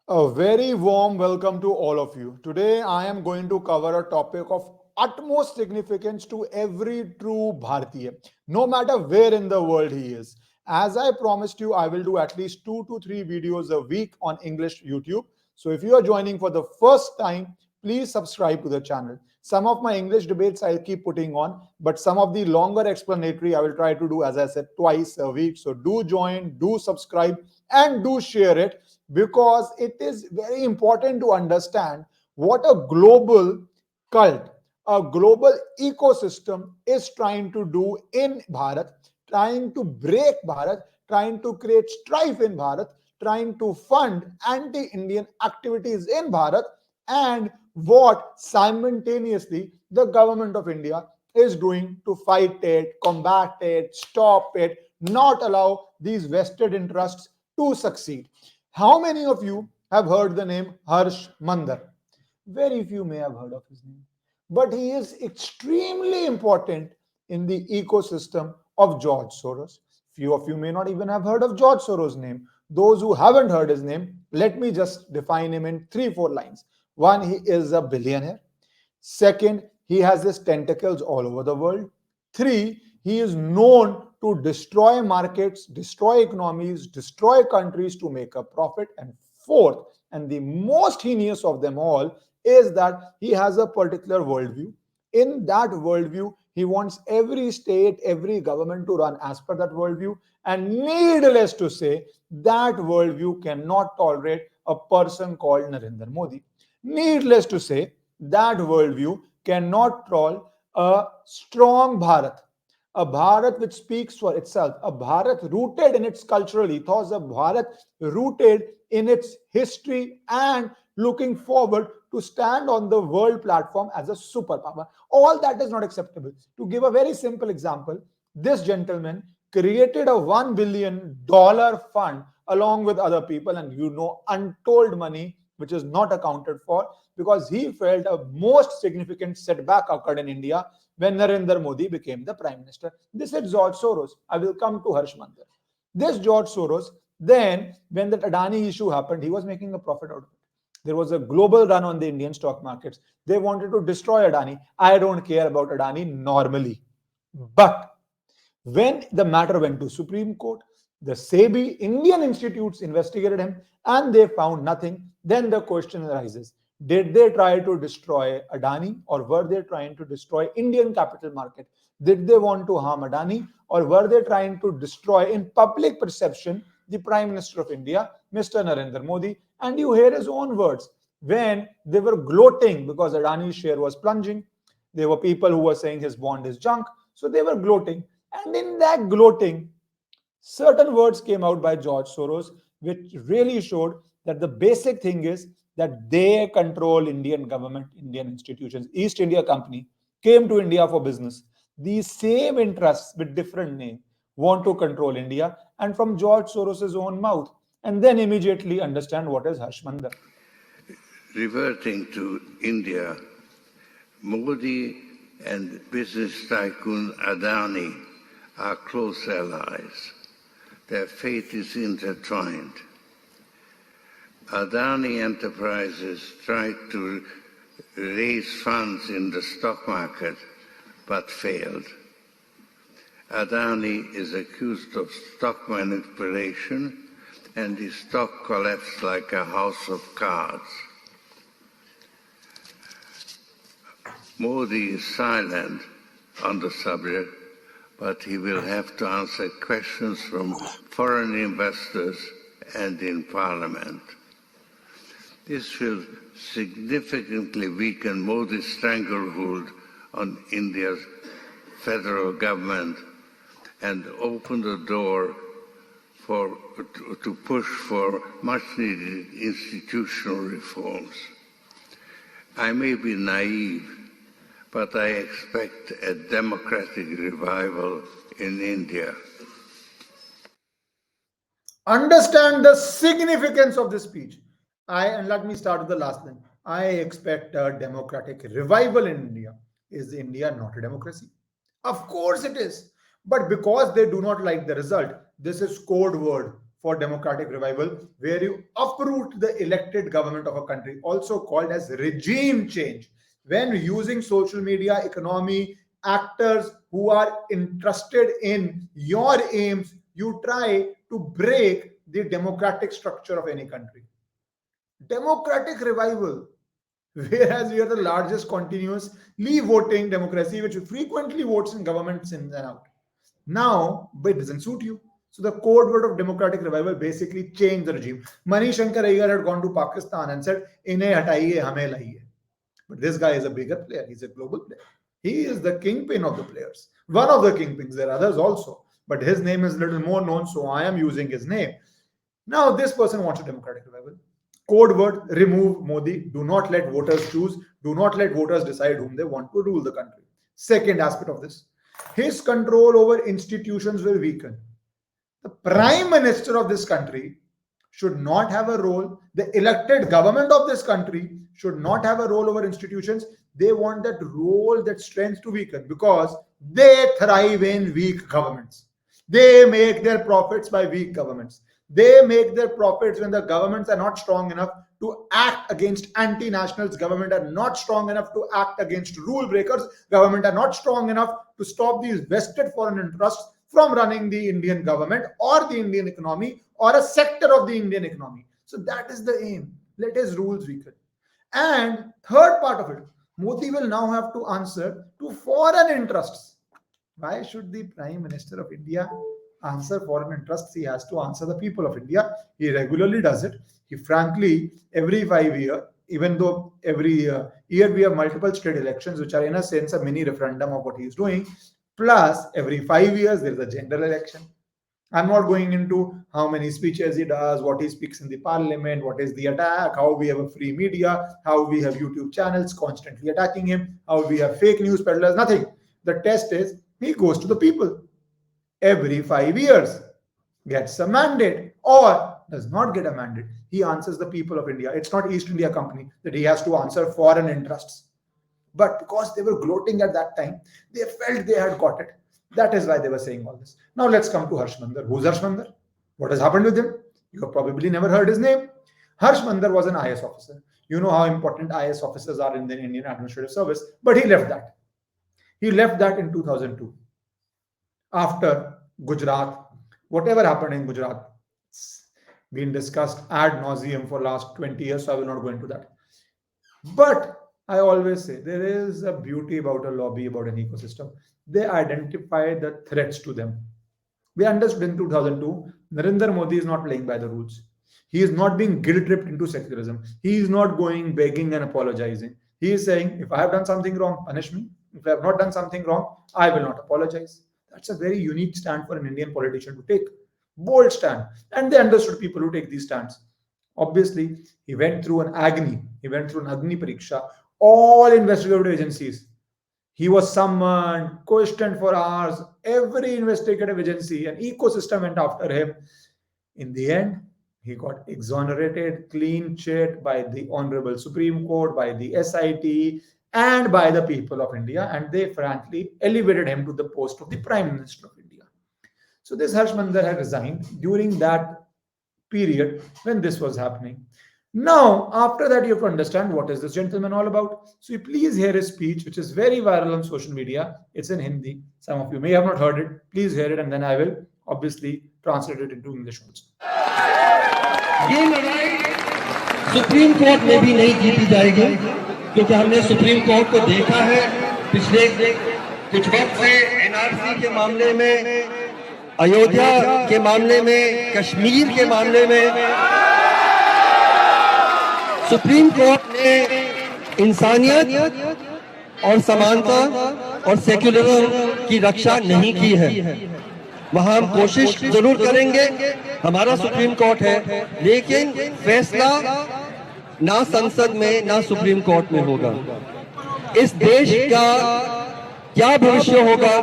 A very warm welcome to all of you. Today, I am going to cover a topic of utmost significance to every true Bharatiya, no matter where in the world he is. As I promised you, I will do at least 2 to 3 videos a week on English YouTube. So, if you are joining for the first time, please subscribe to the channel. Some of my English debates I'll keep putting on, but some of the longer explanatory I will try to do, as I said, twice a week. So, do join, do subscribe, and do share it because it is very important to understand what a global cult, a global ecosystem is trying to do in Bharat, trying to break Bharat, trying to create strife in Bharat, trying to fund anti Indian activities in Bharat, and what simultaneously the government of India is doing to fight it, combat it, stop it, not allow these vested interests to succeed. How many of you have heard the name Harsh Mander? Very few may have heard of his name. But he is extremely important in the ecosystem of George Soros. Few of you may not even have heard of George Soros' name. Those who haven't heard his name, let me just define him in 3 4 lines. One, he is a billionaire. Second, he has his tentacles all over the world. Three, he is known to destroy markets, destroy economies, destroy countries to make a profit. And fourth, and the most heinous of them all, is that he has a particular worldview. In that worldview, he wants every state, every government to run as per that worldview. And needless to say, that worldview cannot tolerate a person called Narendra Modi. Needless to say, that worldview cannot troll a strong Bharat, a Bharat which speaks for itself, a Bharat rooted in its cultural ethos, a Bharat rooted in its history and looking forward to stand on the world platform as a superpower. All that is not acceptable. To give a very simple example, this gentleman created a $1 billion fund along with other people, and untold money which is not accounted for because he felt a most significant setback occurred in India when Narendra Modi became the prime minister. This is George Soros. I will come to Harsh Mander. This George Soros, then when that Adani issue happened, he was making a profit out of it. There was a global run on the Indian stock markets. They wanted to destroy Adani. I don't care about Adani normally. But when the matter went to Supreme Court, the SEBI Indian institutes investigated him and they found nothing. Then the question arises, did they try to destroy Adani or were they trying to destroy Indian capital market? Did they want to harm Adani or were they trying to destroy in public perception the Prime Minister of India, Mr. Narendra Modi? And you hear his own words when they were gloating because Adani's share was plunging. There were people who were saying his bond is junk. So they were gloating. And in that gloating, certain words came out by George Soros, which really showed that the basic thing is that they control Indian government, Indian institutions. East India Company came to India for business. These same interests with different name want to control India, and from George Soros's own mouth, and then immediately understand what is Harshmander. Reverting to India, Modi and business tycoon Adani are close allies. Their fate is intertwined. Adani Enterprises tried to raise funds in the stock market but failed. Adani is accused of stock manipulation and his stock collapsed like a house of cards. Modi is silent on the subject, but he will have to answer questions from foreign investors and in Parliament. This will significantly weaken Modi's stranglehold on India's federal government and open the door to push for much-needed institutional reforms. I may be naive, but I expect a democratic revival in India. Understand the significance of this speech. And let me start with the last line. I expect a democratic revival in India. Is India not a democracy? Of course it is. But because they do not like the result, this is code word for democratic revival, where you uproot the elected government of a country, also called as regime change. When using social media, economy, actors who are interested in your aims, you try to break the democratic structure of any country. Democratic revival, whereas we are the largest continuously voting democracy, which frequently votes in governments in and out. Now, but it doesn't suit you. So the code word of democratic revival basically changed the regime. Mani Shankar Iyer had gone to Pakistan and said, "Inhe hataiye, hame laiye." But this guy is a bigger player. He's a global player. He is the kingpin of the players. One of the kingpins. There are others also. But his name is a little more known, so I am using his name. Now, this person wants a democratic revival. Code word, remove Modi. Do not let voters choose. Do not let voters decide whom they want to rule the country. Second aspect of this, his control over institutions will weaken. The prime minister of this country should not have a role. The elected government of this country should not have a role over institutions. They want that role, that strength to weaken, because they thrive in weak governments. They make their profits by weak governments. They make their profits when the governments are not strong enough to act against anti-nationals, government are not strong enough to act against rule breakers, government are not strong enough to stop these vested foreign interests from running the Indian government or the Indian economy or a sector of the Indian economy. So that is the aim. Let his rules weaken. And third part of it, Modi will now have to answer to foreign interests. Why should the Prime Minister of India answer foreign interests? He has to answer the people of India. He regularly does it. He frankly, every 5 years, even though every year we have multiple state elections, which are in a sense a mini referendum of what he is doing, plus every 5 years there is a general election. I'm not going into how many speeches he does, what he speaks in the parliament, what is the attack, how we have a free media, how we have YouTube channels constantly attacking him, how we have fake news peddlers, nothing. The test is he goes to the people every 5 years, gets a mandate or does not get a mandate. He answers the people of India. It's not East India Company that he has to answer foreign interests. But because they were gloating at that time, they felt they had got it. That is why they were saying all this. Now let's come to Harsh Mander. Who's Harsh Mander? What has happened with him? You have probably never heard his name. Harsh Mander was an IS officer. You know how important IS officers are in the Indian Administrative Service, but he left that. He left that in 2002. After Gujarat, whatever happened in Gujarat, it's been discussed ad nauseum for last 20 years, so I will not go into that. But I always say there is a beauty about a lobby, about an ecosystem. They identify the threats to them. We understood in 2002, Narendra Modi is not playing by the rules. He is not being guilt-tripped into secularism. He is not going begging and apologizing. He is saying, if I have done something wrong, punish me. If I have not done something wrong, I will not apologize. That's a very unique stand for an Indian politician to take. Bold stand. And they understood people who take these stands. Obviously, he went through an agony. He went through an Agni Pariksha. All investigative agencies. He was summoned, questioned for hours. Every investigative agency and ecosystem went after him. In the end, he got exonerated, clean chit by the Honorable Supreme Court, by the SIT, and by the people of India. And they frankly elevated him to the post of the Prime Minister of India. So this Harsh Mander had resigned during that period when this was happening. Now, after that, you have to understand what is this gentleman all about. So you please hear his speech, which is very viral on social media. It's in Hindi. Some of you may have not heard it. Please hear it, and then I will obviously translate it into English also. ये लड़ाई supreme court में भी नहीं जीती जाएगी, क्योंकि हमने supreme court को देखा है पिछले कुछ वक्त से एनआरसी के मामले में, अयोध्या के मामले में, कश्मीर के मामले में सुप्रीम कोर्ट ने इंसानियत और समानता और सेक्युलरिज्म की रक्षा नहीं की है। वहां हम कोशिश जरूर करेंगे, हमारा सुप्रीम कोर्ट है, लेकिन फैसला ना संसद में ना सुप्रीम कोर्ट में होगा। इस देश का क्या भविष्य होगा?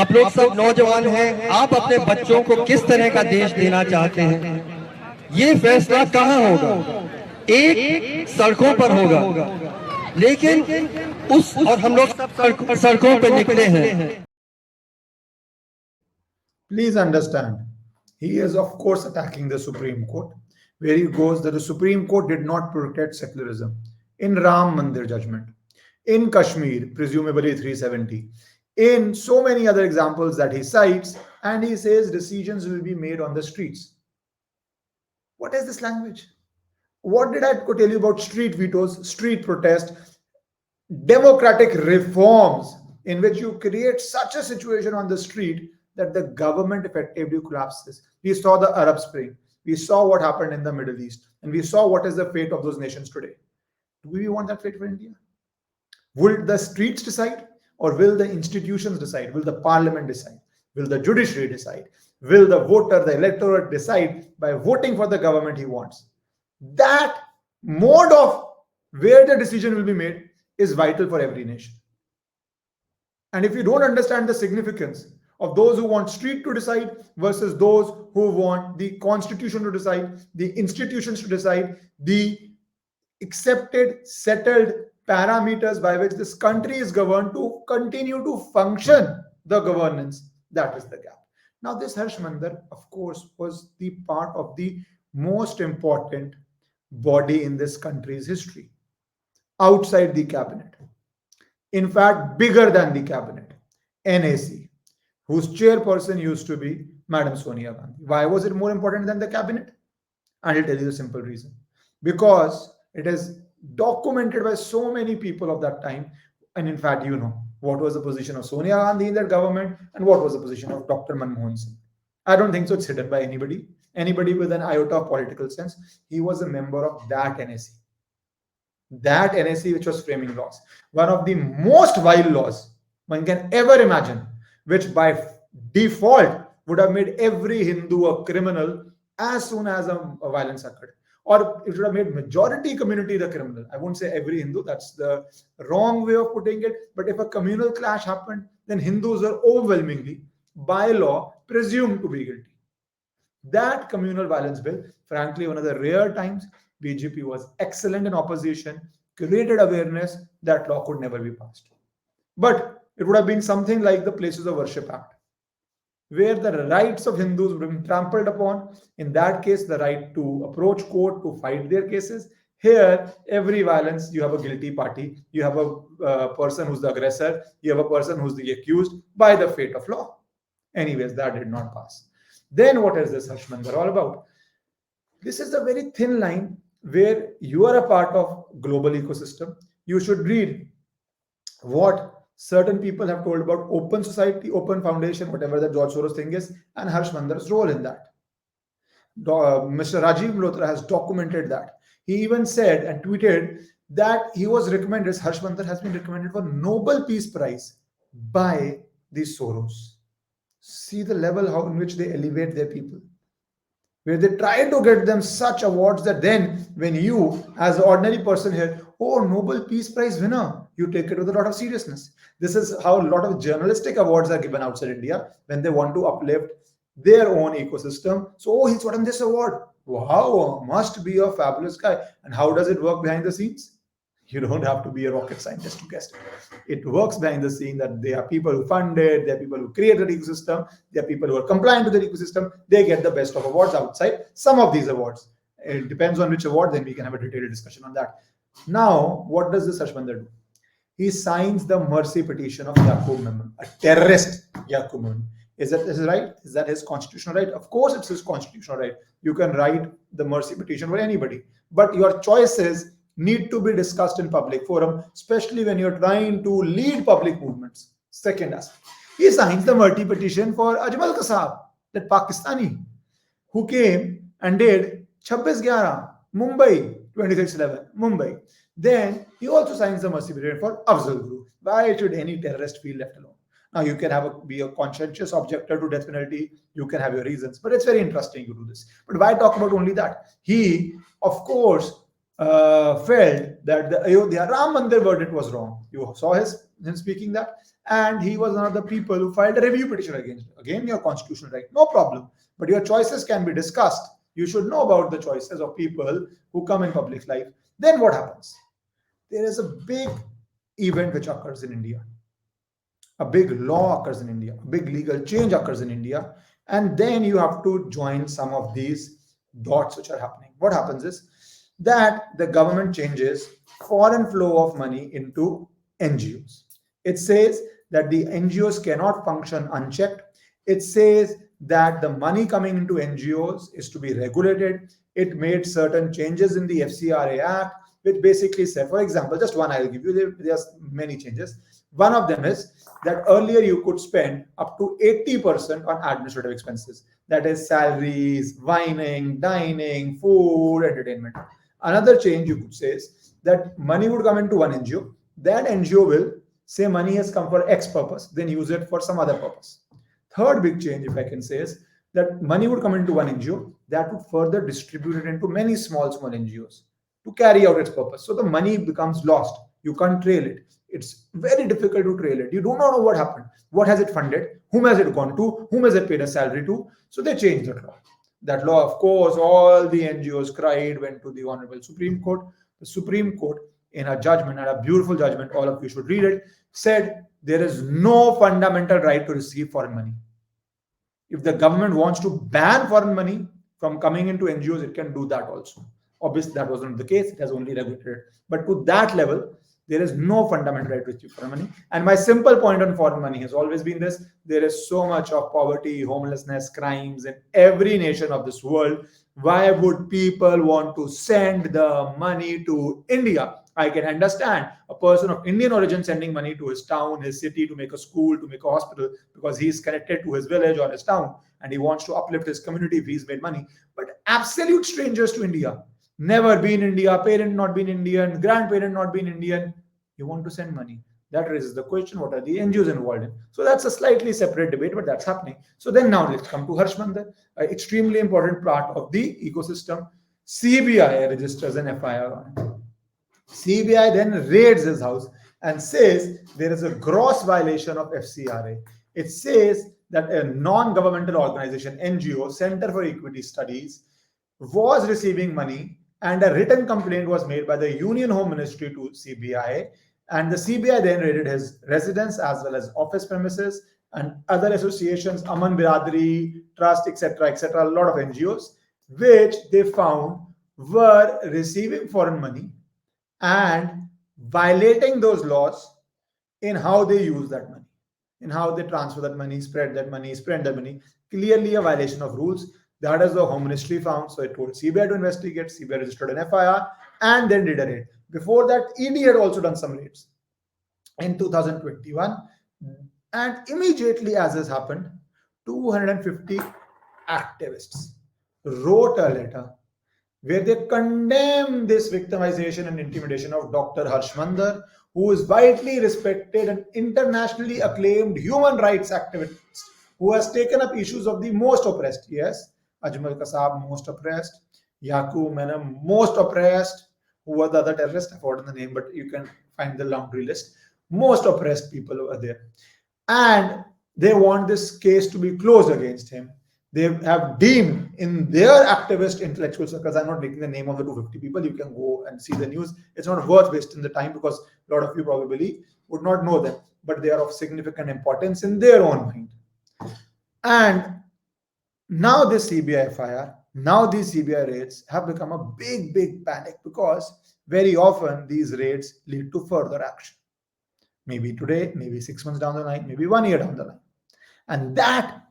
आप लोग सब नौजवान हैं, आप अपने बच्चों को किस तरह का देश देना चाहते हैं, ये फैसला कहाँ होगा? एक सड़कों पर होगा, लेकिन उस और हम लोग सब सड़कों पर निकले हैं। Please understand, He is, of course, attacking the Supreme Court, where he goes that the Supreme Court did not protect secularism in Ram Mandir judgment, in Kashmir, presumably 370, in so many other examples that he cites, and he says decisions will be made on the streets. What is this language? What did I tell you about street vetoes, street protest, democratic reforms in which you create such a situation on the street that the government effectively collapses? We saw the Arab Spring. We saw what happened in the Middle East. And we saw what is the fate of those nations today. Do we want that fate for India? Will the streets decide, or will the institutions decide? Will the parliament decide? Will the judiciary decide? Will the voter, the electorate decide by voting for the government he wants? That mode of where the decision will be made is vital for every nation. And if you don't understand the significance of those who want street to decide versus those who want the constitution to decide, the institutions to decide, the accepted, settled parameters by which this country is governed to continue to function the governance, that is the gap. Now, this Harsh Mander, of course, was the part of the most important body in this country's history, outside the cabinet. In fact, bigger than the cabinet, NAC, whose chairperson used to be Madam Sonia Gandhi. Why was it more important than the cabinet? And I'll tell you the simple reason. Because it is documented by so many people of that time. And in fact, you know what was the position of Sonia Gandhi in that government and what was the position of Dr. Manmohan Singh. I don't think so it's hidden by anybody with an iota of political sense. He was a member of that NAC. That NAC which was framing laws. One of the most vile laws one can ever imagine, which by default would have made every Hindu a criminal as soon as a violence occurred. Or it would have made majority community the criminal. I won't say every Hindu, that's the wrong way of putting it. But if a communal clash happened, then Hindus are overwhelmingly, by law, presumed to be guilty. That communal violence bill, frankly, one of the rare times BJP was excellent in opposition, created awareness that law could never be passed. But it would have been something like the Places of Worship Act, where the rights of Hindus would have been trampled upon. In that case, the right to approach court to fight their cases. Here, every violence, you have a guilty party, you have a person who's the aggressor, you have a person who's the accused by the fate of law. Anyways, that did not pass. Then what is this Harsh Mander all about? This is a very thin line where you are a part of global ecosystem. You should read what certain people have told about open society, open foundation, whatever the George Soros thing is, and Harsh Mander's role in that. Mr. Rajiv Malhotra has documented that. He even said and tweeted that he was recommended, Harsh Mander has been recommended for Nobel Peace Prize by the Soros. See the level how in which they elevate their people, where they try to get them such awards that then when you as an ordinary person here, oh, Nobel Peace Prize winner, you take it with a lot of seriousness. This is how a lot of journalistic awards are given outside India when they want to uplift their own ecosystem. So, oh, he's gotten this award. Wow, must be a fabulous guy. And how does it work behind the scenes? You don't have to be a rocket scientist to guess it. It works behind the scene that there are people who fund it, there are people who create the ecosystem, there are people who are compliant with the ecosystem. They get the best of awards outside some of these awards. It depends on which award, then we can have a detailed discussion on that. Now, what does this Harsh Mander do? He signs the mercy petition of Yaqub Memon, a terrorist Yaqub Memon. Is that his right? Is that his constitutional right? Of course, it's his constitutional right. You can write the mercy petition for anybody, but your choices need to be discussed in public forum, especially when you're trying to lead public movements. Second aspect, he signs the mercy petition for Ajmal Kasab, that Pakistani, who came and did 26/11, Mumbai, 26/11, Mumbai. Then he also signs the mercy petition for Afzal Guru. Why should any terrorist feel left alone? Now you can be a conscientious objector to death penalty. You can have your reasons, but it's very interesting you do this. But why talk about only that? He, of course, felt that the Ayodhya Ram Mandir verdict was wrong. You saw him speaking that, and he was one of the people who filed a review petition against it. Again, your constitutional right, no problem. But your choices can be discussed. You should know about the choices of people who come in public life. Then what happens? There is a big event which occurs in India. A big law occurs in India. A big legal change occurs in India, And then you have to join some of these dots which are happening. What happens is that the government changes foreign flow of money into NGOs. It says that the NGOs cannot function unchecked. It says that the money coming into NGOs is to be regulated. It made certain changes in the FCRA Act, which basically said, for example, just one I'll give you, there's many changes. One of them is that earlier you could spend up to 80% on administrative expenses. That is salaries, wining, dining, food, entertainment. Another change you could say is that money would come into one NGO. That NGO will say money has come for X purpose, then use it for some other purpose. Third big change, if I can say, is that money would come into one NGO that would further distribute it into many small NGOs to carry out its purpose. So the money becomes lost. You can't trail it. It's very difficult to trail it. You do not know what happened. What has it funded? Whom has it gone to? Whom has it paid a salary to? So they changed that law. That law, of course, all the NGOs cried, went to the Honorable Supreme Court. The Supreme Court, in a judgment, and a beautiful judgment, all of you should read it, said there is no fundamental right to receive foreign money. If the government wants to ban foreign money from coming into NGOs, it can do that also. Obviously, that wasn't the case. It has only regulated. But to that level, there is no fundamental right to receive foreign money. And my simple point on foreign money has always been this: there is so much of poverty, homelessness, crimes in every nation of this world. Why would people want to send the money to India? I can understand a person of Indian origin sending money to his town, his city, to make a school, to make a hospital, because he is connected to his village or his town and he wants to uplift his community if he's made money. But absolute strangers to India, never been India, parent not been Indian, grandparent not been Indian, you want to send money. That raises the question, what are the NGOs involved in? So that's a slightly separate debate, but that's happening. So then now let's come to Harsh Mander, an extremely important part of the ecosystem. CBI registers an FIR on it. CBI then raids his house and says there is a gross violation of FCRA. It says that a non-governmental organization, NGO, Center for Equity Studies, was receiving money, and a written complaint was made by the Union Home Ministry to CBI, and the CBI then raided his residence as well as office premises and other associations, Aman Biradari Trust, etc., a lot of NGOs, which they found were receiving foreign money and violating those laws in how they use that money, in how they transfer that money, spread that money, spend that money. Clearly a violation of rules. That is the Home Ministry found. So it told CBI to investigate. CBI registered an FIR and then did a raid. Before that, ED had also done some raids in 2021. And immediately as this happened, 250 activists wrote a letter where they condemn this victimization and intimidation of Dr. Harsh Mander, who is widely respected and internationally acclaimed human rights activist, who has taken up issues of the most oppressed. Yes, Ajmal Kasab, most oppressed. Yaqub Menem, most oppressed. Who were the other terrorists? I've forgotten the name, but you can find the laundry list. Most oppressed people over there. And they want this case to be closed against him. They have deemed in their activist intellectual circles, I'm not making the name of the 250 people, you can go and see the news. It's not worth wasting the time because a lot of you probably would not know them, but they are of significant importance in their own mind. And now this CBI FIR, now these CBI raids have become a big panic, because very often these raids lead to further action. Maybe today, maybe 6 months down the line, maybe 1 year down the line. And that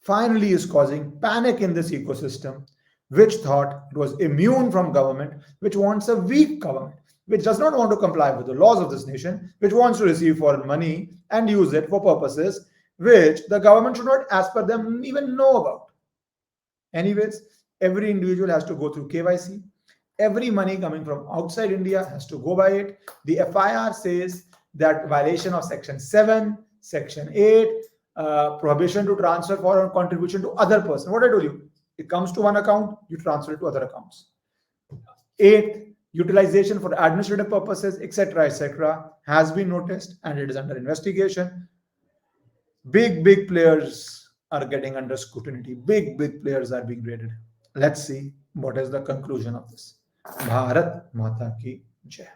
finally is causing panic in this ecosystem, which thought it was immune from government, which wants a weak government, which does not want to comply with the laws of this nation, which wants to receive foreign money and use it for purposes which the government should not, as per them, even know about. Anyways, every individual has to go through KYC. Every money coming from outside India has to go by it. The FIR says that violation of Section 7, Section 8, prohibition to transfer foreign contribution to other person. What I told you, it comes to one account, you transfer it to other accounts. 8, utilization for administrative purposes, etc., has been noticed and it is under investigation. Big players are getting under scrutiny. Big players are being raided. Let's see what is the conclusion of this. Bharat Mata Ki Jai.